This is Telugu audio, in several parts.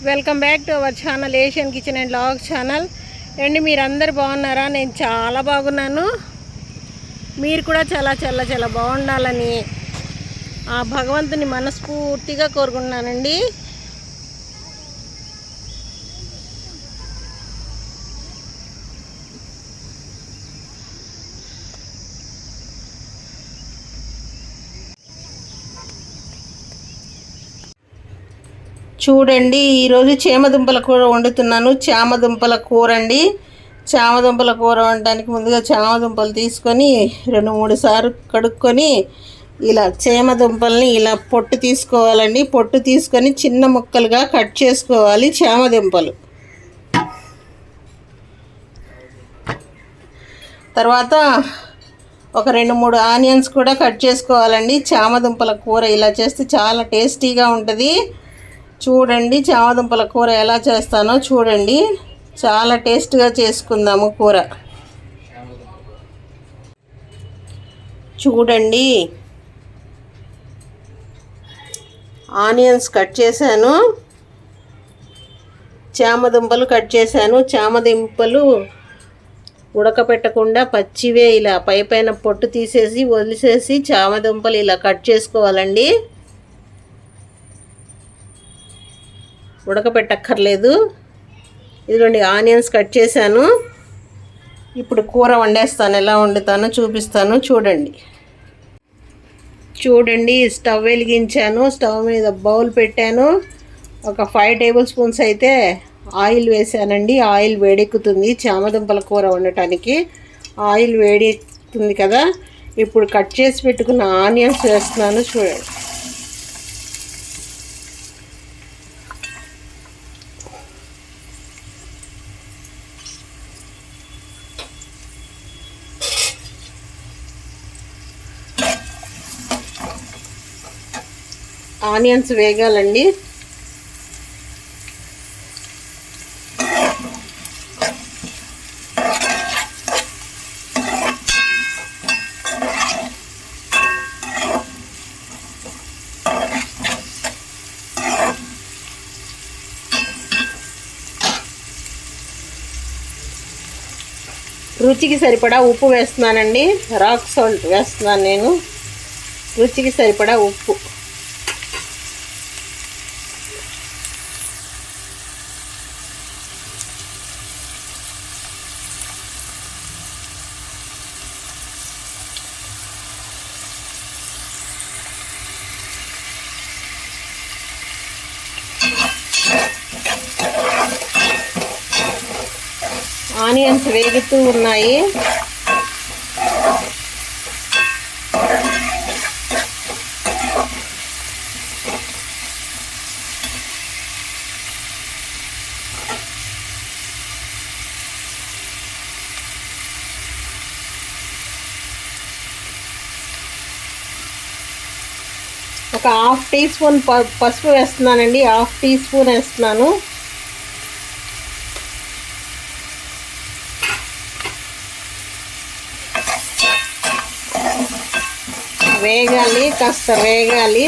Welcome back to our channel Asian kitchen and vlogs channel. అండి మీరందరు బాగున్నారా? నేను చాలా బాగున్నాను. మీరు కూడా చాలా చాలా చాలా బాగుండాలని ఆ భగవంతుని మనస్ఫూర్తిగా కోరుకుంటున్నానండి. చూడండి, ఈరోజు చామదుంపల కూర వండుతున్నాను. చామదుంపల కూర అండి. చామదుంపల కూర వండడానికి ముందుగా చామదుంపలు తీసుకొని 2-3 సార్లు కడుక్కొని ఇలా చామదుంపల్ని ఇలా పొట్టు తీసుకోవాలండి. పొట్టు తీసుకొని చిన్న ముక్కలుగా కట్ చేసుకోవాలి. చామదుంపలు తర్వాత ఒక 2-3 ఆనియన్స్ కూడా కట్ చేసుకోవాలండి. చామదుంపల కూర ఇలా చేస్తే చాలా టేస్టీగా ఉంటుంది. చూడండి, చామదుంపల కూర ఎలా చేస్తానో చూడండి. చాలా టేస్ట్గా చేసుకుందాము కూర. చూడండి, ఆనియన్స్ కట్ చేశాను, చామదుంపలు కట్ చేశాను. చామదుంపలు ఉడకపెట్టకుండా పచ్చివే ఇలా పైన పొట్టు తీసేసి వదిలేసేసి చామదుంపలు ఇలా కట్ చేసుకోవాలండి. ఉడకపెట్టక్కర్లేదు. ఇదిగోండి, ఆనియన్స్ కట్ చేశాను. ఇప్పుడు కూర వండేస్తాను. ఎలా వండుతానో చూపిస్తాను చూడండి. చూడండి, స్టవ్ వెలిగించాను. స్టవ్ మీద బౌల్ పెట్టాను. ఒక 5 టేబుల్ స్పూన్స్ అయితే ఆయిల్ వేసానండి. ఆయిల్ వేడెక్కుతుంది చామదుంపల కూర వండటానికి. ఆయిల్ వేడెక్కుతుంది కదా, ఇప్పుడు కట్ చేసి పెట్టుకున్న ఆనియన్స్ వేస్తున్నాను. చూడండి, ఆనియన్స్ వేగాలండి. రుచికి సరిపడా ఉప్పు వేస్తున్నానండి. రాక్ సాల్ట్ వేస్తున్నాను నేను. రుచికి సరిపడా ఉప్పు. ఆనియన్స్ వేగుతూ ఉన్నాయి. ఒక 1/2 టీ స్పూన్ పసుపు వేస్తున్నానండి. 1/2 టీ స్పూన్ వేస్తున్నాను. వేగాలి, కాస్త వేగాలి.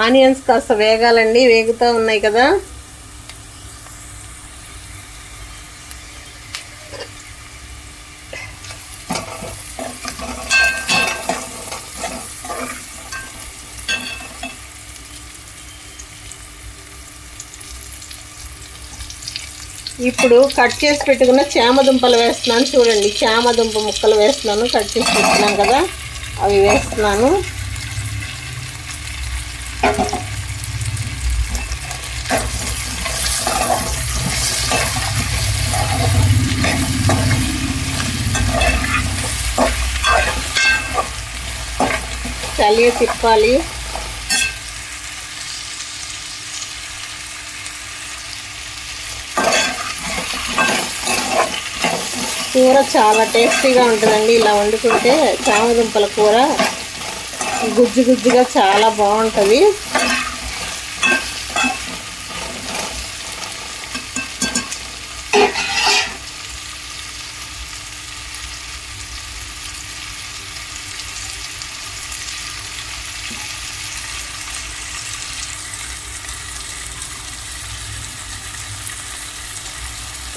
ఆనియన్స్ కాస్త వేగాలండి. వేగుతూ ఉన్నాయి కదా. ఇప్పుడు కట్ చేసి పెట్టుకున్న చామదుంపలు వేస్తున్నాను. చూడండి, చామదుంప ముక్కలు వేస్తున్నాను. కట్ చేసి పెట్టుకున్నాను కదా, అవి వేస్తున్నాను. చలియ తిప్పాలి. కూర చాలా టేస్టీగా ఉంటుందండి. ఇలా వండుకుంటే చామదుంపల కూర గుజ్జు గుజ్జుగా చాలా బాగుంటుంది.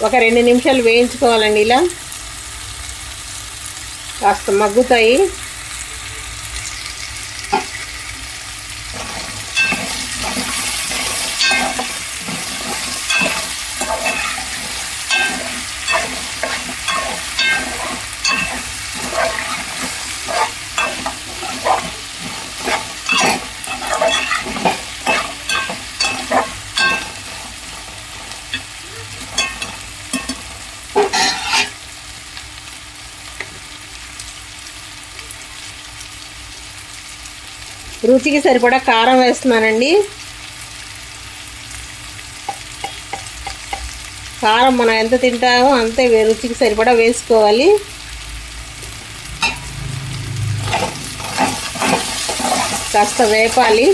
ఒక 2 నిమిషాలు వేయించుకోవాలండి. ఇలా కాస్త మగ్గుతాయి. రుచికి సరిపడా కారం వేస్తున్నానండి. కారం మనం ఎంత తింటామో అంతే రుచికి సరిపడా వేసుకోవాలి. కాస్త వేపాలి.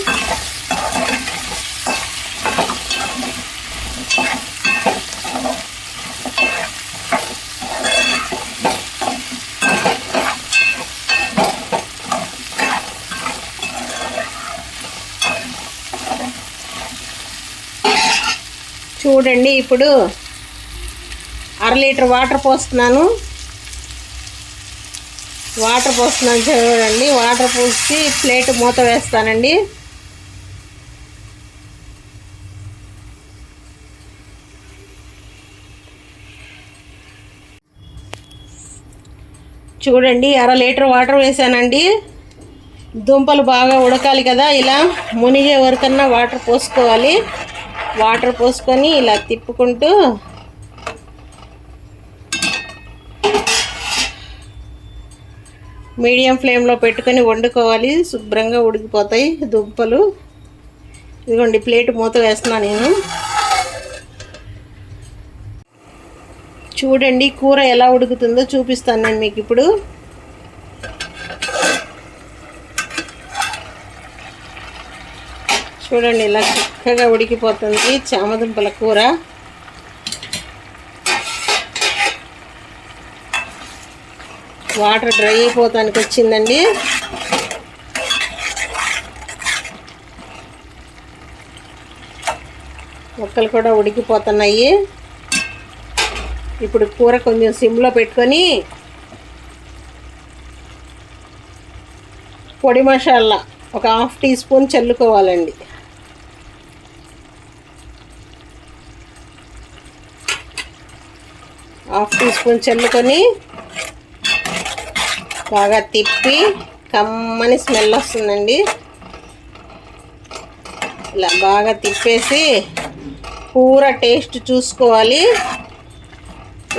చూడండి, ఇప్పుడు 1/2 లీటర్ వాటర్ పోస్తున్నాను. చూడండి, వాటర్ పోసి ప్లేట్ మూత వేస్తానండి. చూడండి, 1/2 లీటర్ వాటర్ వేసానండి. దుంపలు బాగా ఉడకాలి కదా, ఇలా మునిగే వరకన్నా వాటర్ పోసుకోవాలి. వాటర్ పోసుకొని ఇలా తిప్పుకుంటూ మీడియం ఫ్లేమ్లో పెట్టుకొని వండుకోవాలి. శుభ్రంగా ఉడికిపోతాయి దుంపలు. ఇదిగోండి, ప్లేట్ మూత వేస్తున్నాను నేను. చూడండి, కూర ఎలా ఉడుకుతుందో చూపిస్తాను నేను మీకు ఇప్పుడు. చూడండి, ఇలా చక్కగా ఉడికిపోతుంది చామదుంపల కూర. వాటర్ డ్రై అయిపోతానికి వచ్చిందండి. ముక్కలు కూడా ఉడికిపోతున్నాయి. ఇప్పుడు కూర కొంచెం సిమ్లో పెట్టుకొని పొడి మసాలా ఒక 1/2 టీ స్పూన్ చల్లుకోవాలండి. హాఫ్ టీ స్పూన్ చల్లుకొని బాగా తిప్పి కమ్మని స్మెల్ వస్తుందండి. ఇలా బాగా తిప్పేసి కూర టేస్ట్ చూసుకోవాలి.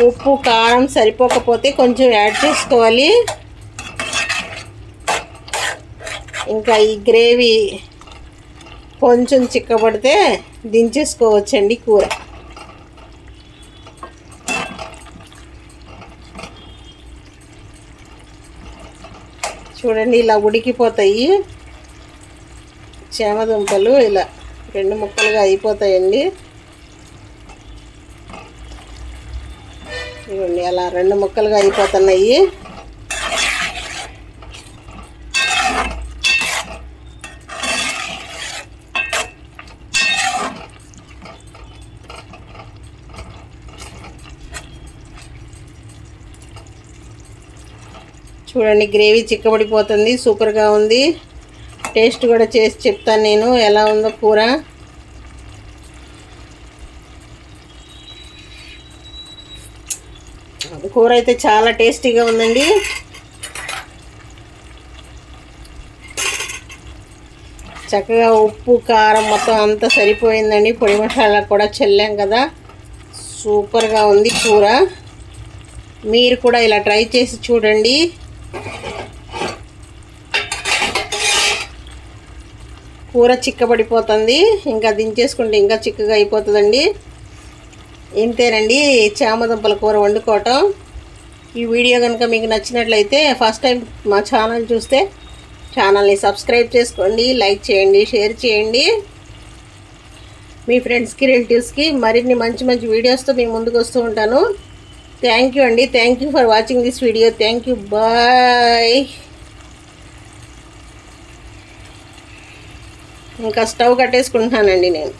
ఉప్పు కారం సరిపోకపోతే కొంచెం యాడ్ చేసుకోవాలి. ఇంకా ఈ గ్రేవీ కొంచెం చిక్కబడితే దించేసుకోవచ్చండి కూర. చూడండి, ఇలా ఉడికిపోతాయి చామదుంపలు. ఇలా 2 ముక్కలుగా అయిపోతాయండి. ఇవ్వండి, అలా 2 ముక్కలుగా అయిపోతున్నాయి. చూడండి, గ్రేవీ చిక్కబడిపోతుంది. సూపర్గా ఉంది. టేస్ట్ కూడా చేసి చెప్తాను నేను ఎలా ఉందో కూర. కూర అయితే చాలా టేస్టీగా ఉందండి. చక్కగా ఉప్పు కారం మొత్తం అంతా సరిపోయిందండి. పొడి మసాలా కూడా చల్లాం కదా, సూపర్గా ఉంది కూర. మీరు కూడా ఇలా ట్రై చేసి చూడండి. కూర చిక్కబడిపోతుంది. ఇంకా దించేసుకుంటే ఇంకా చిక్కగా అయిపోతుందండి. ఇంతేనండి చామదుంపల కూర వండుకోవటం. ఈ వీడియో కనుక మీకు నచ్చినట్లయితే ఫస్ట్ టైం మా ఛానల్ చూస్తే ఛానల్ని సబ్స్క్రైబ్ చేసుకోండి, లైక్ చేయండి, షేర్ చేయండి. మీ ఫ్రెండ్స్కి, రిలేటివ్స్కి మరిన్ని మంచి మంచి వీడియోస్తో మీ ముందుకు వస్తూ ఉంటాను. థ్యాంక్ యూ అండి. Thank you for watching this video. Thank you. Bye. ఇంకా స్టవ్ కట్టేసుకుంటున్నానండి నేను.